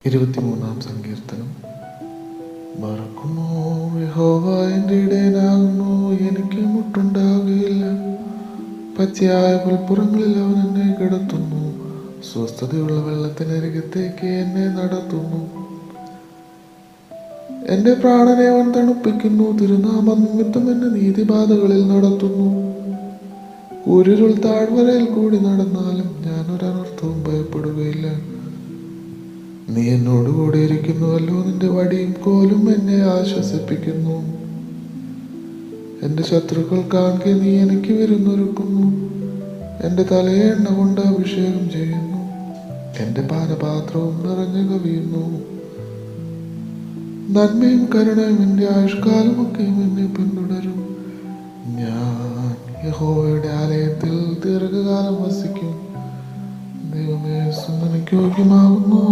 23-ാം സങ്കീർത്തനം. മറക്കുന്നു യഹോവ എൻ്റെ ഇടയനാകുന്നു, എനിക്ക് മുട്ടുണ്ടാകുകയില്ല. പച്ചയായ പുൽപ്പുറങ്ങളിൽ അവൻ എന്നെ കിടത്തുന്നു, സ്വസ്ഥതയുള്ള വെള്ളത്തിനരികത്തേക്ക് എന്നെ നടത്തുന്നു. എൻ്റെ പ്രാണനെ അവൻ തണുപ്പിക്കുന്നു, തിരുനാമം നിമിത്തം എന്നെ നീതിപാതകളിൽ നടത്തുന്നു. കൂരിരുൾ താഴ്വരയിൽ കൂടി നടന്നാലും ഞാൻ ഒരനർത്ഥവും ഭയപ്പെടുകയില്ല. നീ എന്നോട് കൂടെ ഇരിക്കുന്നുവല്ലോ, നിന്റെ വടിയും കോലും എന്നെ ആശ്വസിപ്പിക്കുന്നു. എൻ്റെ ശത്രുക്കൾ കാണെ നീ എനിക്ക് വിരുന്നൊരുക്കുന്നു, എൻ്റെ തലയെ എണ്ണ കൊണ്ട് അഭിഷേകം ചെയ്യുന്നു, എൻ്റെ പാനപാത്രവും നിറഞ്ഞു കവിയുന്നു. നന്മയും കരുണയും എൻ്റെ ആയുഷ്കാലമൊക്കെയും എന്നെ പിന്തുടരും. ഞാൻ യഹോവയുടെ ആലയത്തിൽ ദീർഘകാലം വസിക്കും. ദൈവമേ, സ്തുതിക്ക് യോഗ്യമാകുന്നു.